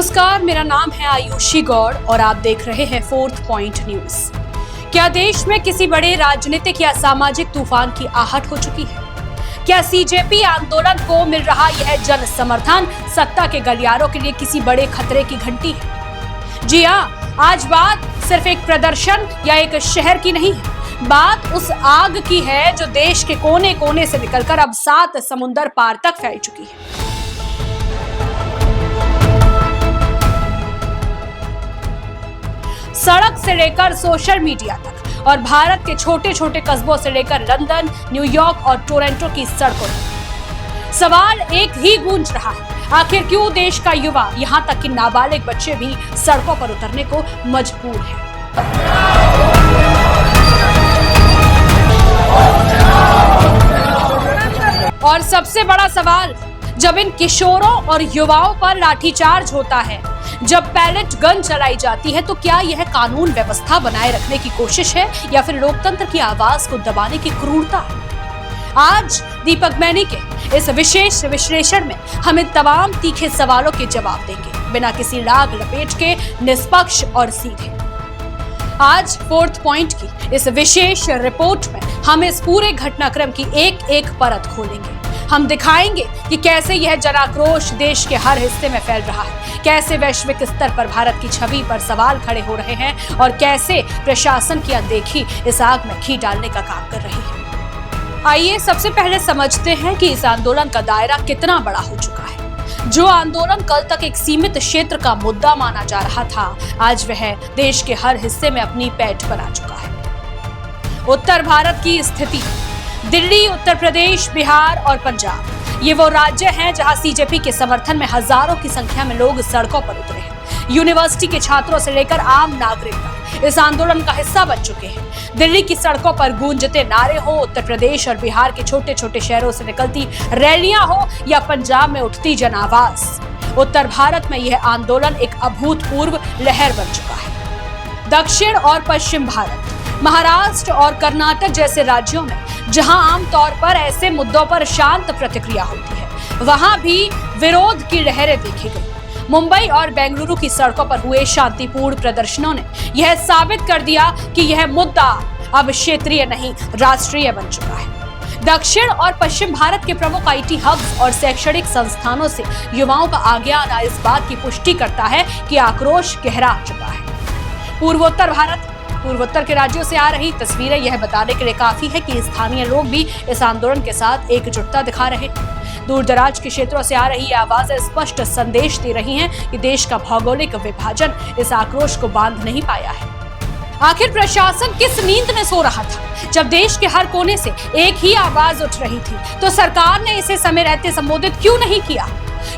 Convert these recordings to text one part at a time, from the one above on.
नमस्कार, मेरा नाम है आयुषी गौड़ और आप देख रहे हैं फोर्थ पॉइंट न्यूज। क्या देश में किसी बड़े राजनीतिक या सामाजिक तूफान की आहट हो चुकी है? क्या सीजेपी आंदोलन को मिल रहा यह जन समर्थन सत्ता के गलियारों के लिए किसी बड़े खतरे की घंटी है? जी हाँ, आज बात सिर्फ एक प्रदर्शन या एक शहर की नहीं है। बात उस आग की है जो देश के कोने कोने से निकलकर अब 7 समुंदर पार तक फैल चुकी है। सड़क से लेकर सोशल मीडिया तक और भारत के छोटे छोटे कस्बों से लेकर लंदन, न्यूयॉर्क और टोरंटो की सड़कों तक सवाल एक ही गूंज रहा है, आखिर क्यों देश का युवा, यहां तक कि नाबालिग बच्चे भी सड़कों पर उतरने को मजबूर हैं। और सबसे बड़ा सवाल, जब इन किशोरों और युवाओं पर लाठीचार्ज होता है, जब पैलेट गन चलाई जाती है, तो क्या यह कानून व्यवस्था बनाए रखने की कोशिश है या फिर लोकतंत्र की आवाज को दबाने की क्रूरता है? आज दीपक मैनी के इस विशेष विश्लेषण में हम इन तमाम तीखे सवालों के जवाब देंगे, बिना किसी लाग लपेट के, निष्पक्ष और सीधे। आज फोर्थ पॉइंट की इस विशेष रिपोर्ट में हम इस पूरे घटनाक्रम की एक एक परत खोलेंगे। हम दिखाएंगे कि कैसे यह जनाक्रोश देश के हर हिस्से में फैल रहा है, कैसे वैश्विक स्तर पर भारत की छवि पर सवाल खड़े हो रहे हैं और कैसे प्रशासन की अनदेखी इस आग में घी डालने का काम कर रही है। आइए सबसे पहले समझते हैं कि इस आंदोलन का दायरा कितना बड़ा हो चुका है। जो आंदोलन कल तक एक सीमित क्षेत्र का मुद्दा माना जा रहा था, आज वह देश के हर हिस्से में अपनी पैठ बना चुका है। उत्तर भारत की स्थिति, दिल्ली, उत्तर प्रदेश, बिहार और पंजाब, ये वो राज्य हैं जहां सीजेपी के समर्थन में हजारों की संख्या में लोग सड़कों पर उतरे हैं। यूनिवर्सिटी के छात्रों से लेकर आम नागरिक तक इस आंदोलन का हिस्सा बन चुके हैं। दिल्ली की सड़कों पर गूंजते नारे हो, उत्तर प्रदेश और बिहार के छोटे छोटे शहरों से निकलती रैलियां हो या पंजाब में उठती जन आवाज, उत्तर भारत में यह आंदोलन एक अभूतपूर्व लहर बन चुका है। दक्षिण और पश्चिम भारत, महाराष्ट्र और कर्नाटक जैसे राज्यों में जहां आमतौर पर ऐसे मुद्दों पर शांत प्रतिक्रिया होती है, वहां भी विरोध की लहरें देखी गई। मुंबई और बेंगलुरु की सड़कों पर हुए शांतिपूर्ण प्रदर्शनों ने यह साबित कर दिया कि यह मुद्दा अब क्षेत्रीय नहीं, राष्ट्रीय बन चुका है। दक्षिण और पश्चिम भारत के प्रमुख आईटी हब्स और शैक्षणिक संस्थानों से युवाओं का आगे आना इस बात की पुष्टि करता है कि आक्रोश गहरा चुका है। पूर्वोत्तर के राज्यों से आ रही तस्वीरें यह बताने के लिए काफी है कि स्थानीय लोग भी इस आंदोलन के साथ एकजुटता दिखा रहे हैं। दूर दराज के क्षेत्रों से आ रही ये आवाजें स्पष्ट संदेश दे रही हैं कि देश का भौगोलिक विभाजन इस आक्रोश को बांध नहीं पाया है। आखिर प्रशासन किस नींद में सो रहा था? जब देश के हर कोने से एक ही आवाज उठ रही थी, तो सरकार ने इसे समय रहते संबोधित क्यों नहीं किया?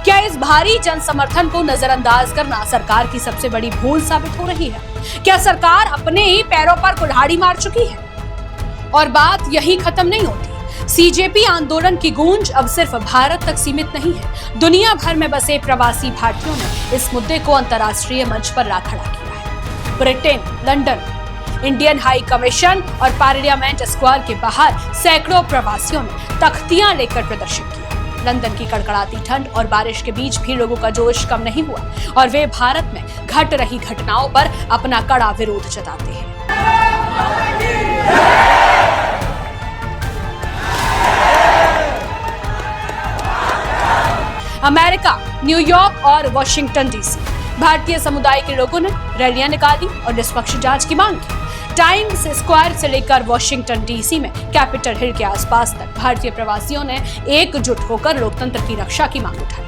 क्या इस भारी जन समर्थन को नजरअंदाज करना सरकार की सबसे बड़ी भूल साबित हो रही है? क्या सरकार अपने ही पैरों पर कुल्हाड़ी मार चुकी है? और बात यही खत्म नहीं होती। सीजेपी आंदोलन की गूंज अब सिर्फ भारत तक सीमित नहीं है। दुनिया भर में बसे प्रवासी भारतीयों ने इस मुद्दे को अंतर्राष्ट्रीय मंच पर ला खड़ा किया है। Britain, London, Indian high commission और पार्लियामेंट स्क्वायर के बाहर सैकड़ों प्रवासियों ने तख्तियां लेकर प्रदर्शन किया। लंदन की कड़कड़ाती ठंड और बारिश के बीच भी लोगों का जोश कम नहीं हुआ और वे भारत में घट रही घटनाओं पर अपना कड़ा विरोध जताते हैं। अमेरिका, न्यूयॉर्क और वॉशिंगटन डीसी, भारतीय समुदाय के लोगों ने रैलियां निकाली और निष्पक्ष जांच की मांग की। टाइम्स स्क्वायर से लेकर वॉशिंगटन डीसी में कैपिटल हिल के आसपास तक भारतीय प्रवासियों ने एकजुट होकर लोकतंत्र की रक्षा की मांग उठाई।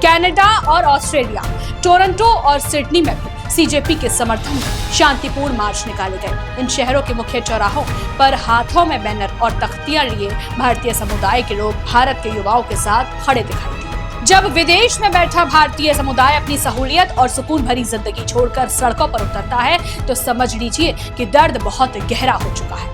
कनाडा और ऑस्ट्रेलिया, टोरंटो और सिडनी में भी सीजेपी के समर्थन में शांतिपूर्ण मार्च निकाले गए। इन शहरों के मुख्य चौराहों पर हाथों में बैनर और तख्तियां लिए भारतीय समुदाय के लोग भारत के युवाओं के साथ खड़े दिखाई दिए। जब विदेश में बैठा भारतीय समुदाय अपनी सहूलियत और सुकून भरी जिंदगी छोड़कर सड़कों पर उतरता है, तो समझ लीजिए कि दर्द बहुत गहरा हो चुका है।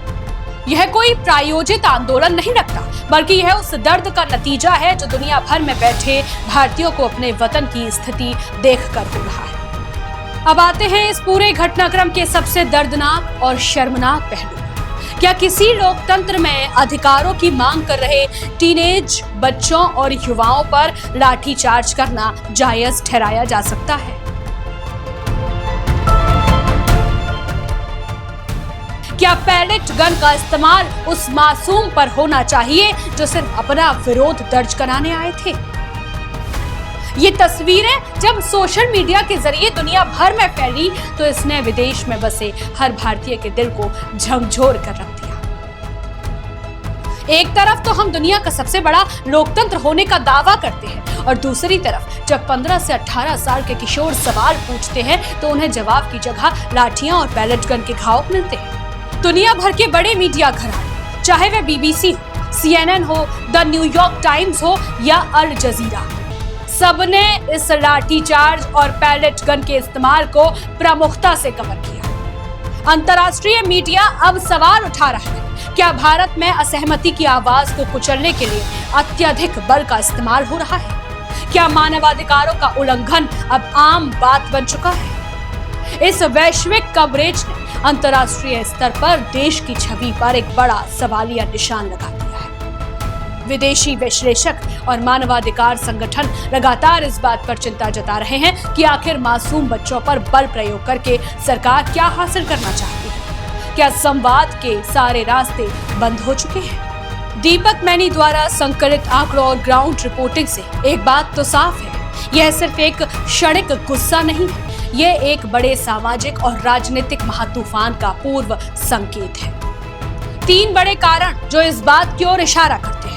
यह कोई प्रायोजित आंदोलन नहीं लगता, बल्कि यह उस दर्द का नतीजा है जो दुनिया भर में बैठे भारतीयों को अपने वतन की स्थिति देखकर हो रहा है। अब आते हैं इस पूरे घटनाक्रम के सबसे दर्दनाक और शर्मनाक पहलू। क्या किसी लोकतंत्र में अधिकारों की मांग कर रहे टीनेज बच्चों और युवाओं पर लाठीचार्ज करना जायज ठहराया जा सकता है? क्या पैलेट गन का इस्तेमाल उस मासूम पर होना चाहिए जो सिर्फ अपना विरोध दर्ज कराने आए थे? ये तस्वीरें जब सोशल मीडिया के जरिए दुनिया भर में फैली तो इसने विदेश में बसे हर भारतीय के दिल को झकझोर कर रख दिया। एक तरफ तो हम दुनिया का सबसे बड़ा लोकतंत्र होने का दावा करते हैं और दूसरी तरफ जब 15 से 18 साल के किशोर सवाल पूछते हैं तो उन्हें जवाब की जगह लाठियां और पैलेट गन के घाव मिलते हैं। दुनिया भर के बड़े मीडिया घराने, चाहे वे बीबीसी हो, CNN हो, द न्यूयॉर्क टाइम्स हो या अल जजीरा, सबने इस लाठीचार्ज और पैलेट गन के इस्तेमाल को प्रमुखता से कवर किया। अंतर्राष्ट्रीय मीडिया अब सवाल उठा रहा है, क्या भारत में असहमति की आवाज को कुचलने के लिए अत्यधिक बल का इस्तेमाल हो रहा है? क्या मानवाधिकारों का उल्लंघन अब आम बात बन चुका है? इस वैश्विक कवरेज ने अंतर्राष्ट्रीय स्तर पर देश की छवि पर एक बड़ा सवालिया निशान लगा दिया है। विदेशी विश्लेषक और मानवाधिकार संगठन लगातार इस बात पर चिंता जता रहे हैं कि आखिर मासूम बच्चों पर बल प्रयोग करके सरकार क्या हासिल करना चाहती है। क्या संवाद के सारे रास्ते बंद हो चुके हैं? दीपक मैनी द्वारा संकलित आंकड़ों और ग्राउंड रिपोर्टिंग से एक बात तो साफ है, यह सिर्फ एक क्षणिक गुस्सा नहीं है, यह एक बड़े सामाजिक और राजनीतिक महातूफान का पूर्व संकेत है। 3 बड़े कारण जो इस बात की ओर इशारा करते हैं।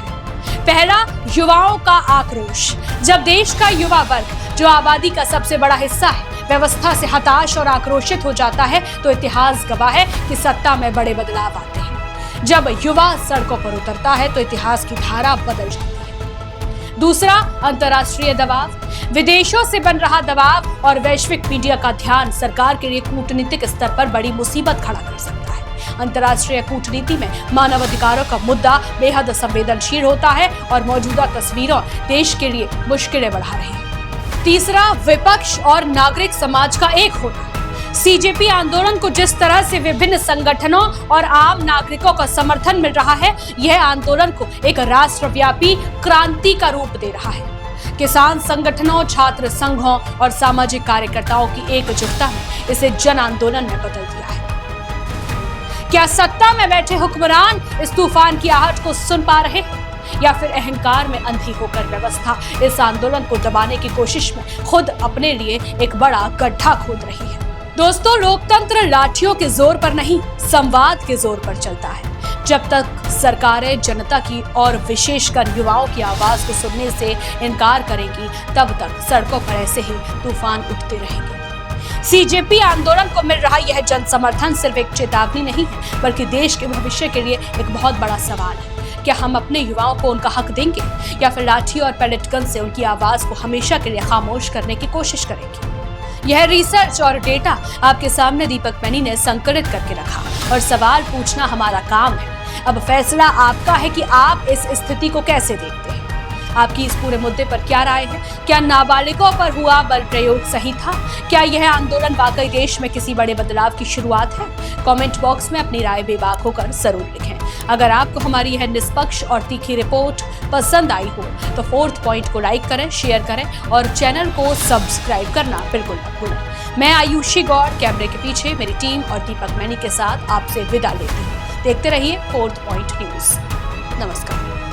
पहला, युवाओं का आक्रोश। जब देश का युवा वर्ग, जो आबादी का सबसे बड़ा हिस्सा है, व्यवस्था से हताश और आक्रोशित हो जाता है तो इतिहास गवाह है कि सत्ता में बड़े बदलाव आते हैं। जब युवा सड़कों पर उतरता है तो इतिहास की धारा बदल जाती है। दूसरा, अंतर्राष्ट्रीय दबाव। विदेशों से बन रहा दबाव और वैश्विक मीडिया का ध्यान सरकार के लिए कूटनीतिक स्तर पर बड़ी मुसीबत खड़ा कर सकता है। अंतर्राष्ट्रीय कूटनीति में मानवाधिकारों का मुद्दा बेहद संवेदनशील होता है और मौजूदा तस्वीरों देश के लिए मुश्किलें बढ़ा रही है। तीसरा, विपक्ष और नागरिक समाज का एक होना। सीजेपी आंदोलन को जिस तरह से विभिन्न संगठनों और आम नागरिकों का समर्थन मिल रहा है, यह आंदोलन को एक राष्ट्रव्यापी क्रांति का रूप दे रहा है। किसान संगठनों, छात्र संघों और सामाजिक कार्यकर्ताओं की एकजुटता ने इसे जन आंदोलन में बदल दिया है। क्या सत्ता में बैठे हुक्मरान इस तूफान की आहट को सुन पा रहे हैं या फिर अहंकार में अंधी होकर व्यवस्था इस आंदोलन को दबाने की कोशिश में खुद अपने लिए एक बड़ा गड्ढा खोद रही है? दोस्तों, लोकतंत्र लाठियों के जोर पर नहीं, संवाद के जोर पर चलता है। जब तक सरकारें जनता की और विशेषकर युवाओं की आवाज को सुनने से इनकार करेंगी, तब तक सड़कों पर ऐसे ही तूफान उठते रहेंगे। सीजेपी आंदोलन को मिल रहा यह जन समर्थन सिर्फ एक चेतावनी नहीं है, बल्कि देश के भविष्य के लिए एक बहुत बड़ा सवाल है। क्या हम अपने युवाओं को उनका हक देंगे या फिर लाठी और पैलेट गन से उनकी आवाज को हमेशा के लिए खामोश करने की कोशिश करेंगे? यह रिसर्च और डेटा आपके सामने दीपक मैनी ने संकलित करके रखा और सवाल पूछना हमारा काम है। अब फैसला आपका है कि आप इस स्थिति को कैसे देखते हैं। आपकी इस पूरे मुद्दे पर क्या राय है? क्या नाबालिगों पर हुआ बल प्रयोग सही था? क्या यह आंदोलन वाकई देश में किसी बड़े बदलाव की शुरुआत है? कमेंट बॉक्स में अपनी राय बेबाक होकर जरूर लिखें। अगर आपको हमारी यह निष्पक्ष और तीखी रिपोर्ट पसंद आई हो तो 4th पॉइंट को लाइक करें, शेयर करें और चैनल को सब्सक्राइब करना बिल्कुल न भूलें। मैं आयुषी गौड़, कैमरे के पीछे मेरी टीम और दीपक मैनी के साथ आपसे विदा लेती हूँ। देखते रहिए 4th पॉइंट न्यूज। नमस्कार।